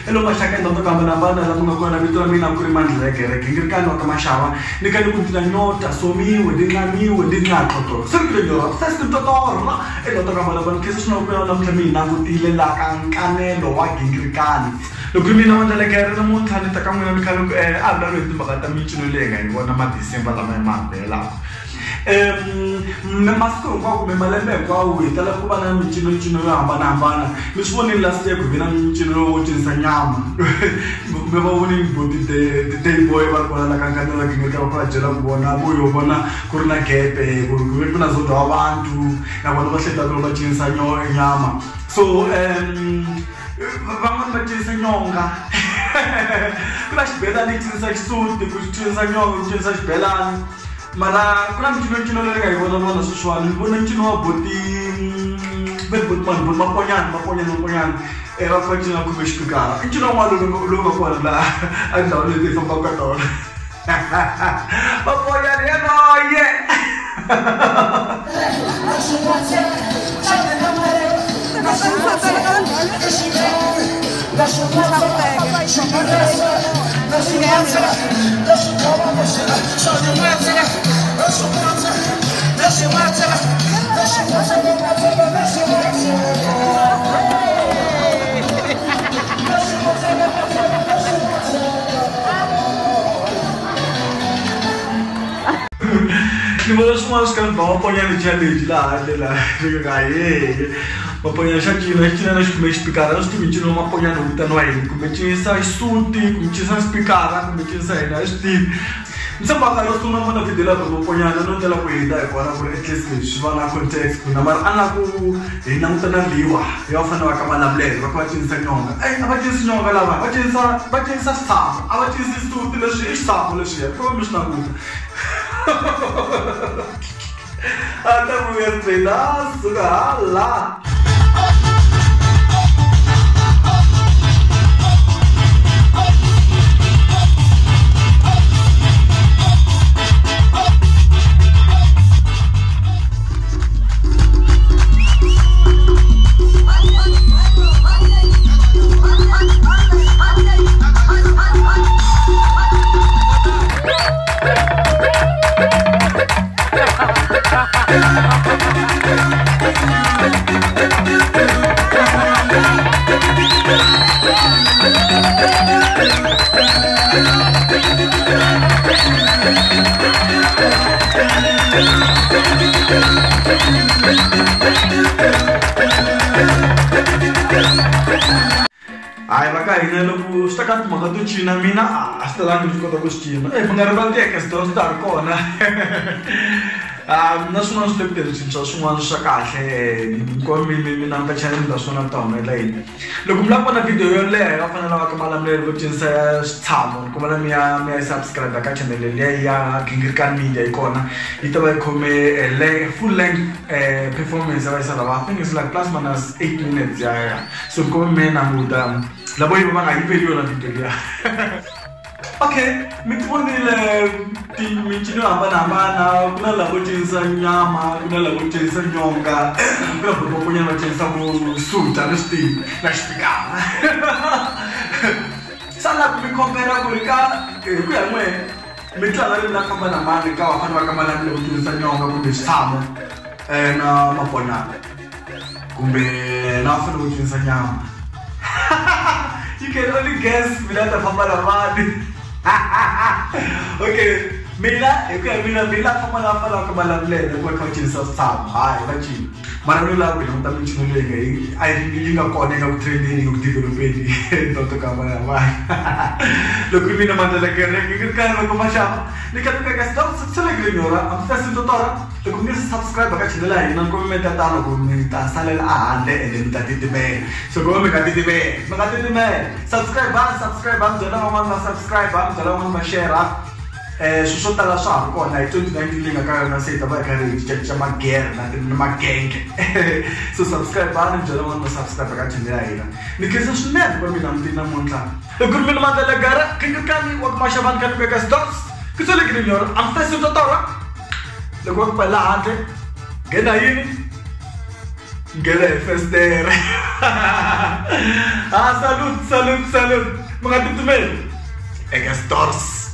Hello mashaka ndo kama na bana la munga kona bitu mina kuri mandle kere kingirkano kama shawa nikani kuntina nyota somi wedinga toto sirkile yo sas kunto torna elo to kama na ban kesu no kwa na mtamina kutile la kankanelo wa kingirkani lokumi na mandle kere na muntani takamwe na mikalo abla ro timbakata michino lenga ngona ma December la mambela masko kwa kumemaleme kwa uitala kuba na michino ya hambana misibonile last year kuvina michino wotshisa nyama kumebawoni ngiboti the boy bakona la kankanyela ngingeka bajela kubona buyo bona kurina gepe kuna zodwa abantu nabona bahlenda lo batshisa nyama so vamwe batshisa nyonga kuna xibelani tshisa xisuti kutshisa nyonga kutshisa xibelani mara kuna mchino lenga yibona sweswiwani vona mchino wa boti maponyana va kwacina kumbe xipikara i ncino n'wana lowu nga kona laha a ndhawu leti hi fambaka ka tona maponyana yanoye ni vona swin'wana swi kamba maponyana challenge laha handle laha maponyana xa cina na xikume xipikara swi tivi ncino wa maponyana wu vitaniwa yini kumbe cinisa xisuti kumbe cinisa xipikara kumbe cinisa hina a swi tivi ni tshembaka ro sungula vona video laha maponyana no tela ku hita hi kona ku ri at least swi va na context kuna mara a na ku hi langutana liwa ya va fanele va ka malamulelo va ka va cinisa nyonga a va cinisi nyonga lava va cinisa xitshamo a va cinisi xisuti leswi i xitshamo leswiya ko mi swi languta anda vuya straight suka hala ai magari nello staccato ma tu cina mina sta dando il coto costino e magari baldi che sto star con non sono stupito sono sakahle ngomi mina mpachana nda sona tona lei loko mlapa na video yo le va fanele va kamala mlelo cinisa xitshamo kumala mi subscribe ka channel le ya Gingirkani Media ikona itaba ikome le full length performance va isala va I think it's like plus minus 8 minutes ya so come me na muda la boy va nga ipeli yona video ya okay mi tivonile mincino yo hambanahambana kuna lavo cinisa nyama kuna lavo cinisa nyonga kuna voponyana va cinisa vusuta na xitivi na xipikara sana ku mi kombela ku ri ka hi ku ya n'we mi tlanga ri la hambanahambana ka va fanele va kamalamile ku cinisa nyonga kumbe xitshamo na maponyana kumbe na va fanele ku cinisa nyama you can only guess bila ta famba na mani okay mina mina famba na fala ka malamulelo ku ka cinisa xitshamo hayi va cina mara no la ku languta mincino leyi yi nga kona eka ku training ku developeni to ka mani loko mina mandla kereke Gingirkani loko maxava ni ka teka stop sele grinyora am fasi totora loko mi subscribe ka channel ya hina comment tano ku mi ta salela a handle and mi ta titime so ko mi ka titime subscribe byela van'wana va subscribe byela van'wana va share swo tala swa ha ri kona hi 2019 leyi nga ka yona se hi ta va hi karhi hi cinca magere na magenge so subscribe byela van'wana va subscribe ka channel ya hina ni khensa swinene kwa mina mutini namuntlha loko ri mina mandla gara Gingirkani wa ku maxavani ka lukeka stocks ku sele grinyora am fasi totora loko ku pela handle nghena yini Nghena hi festere. Salute mga titimeli eka stores.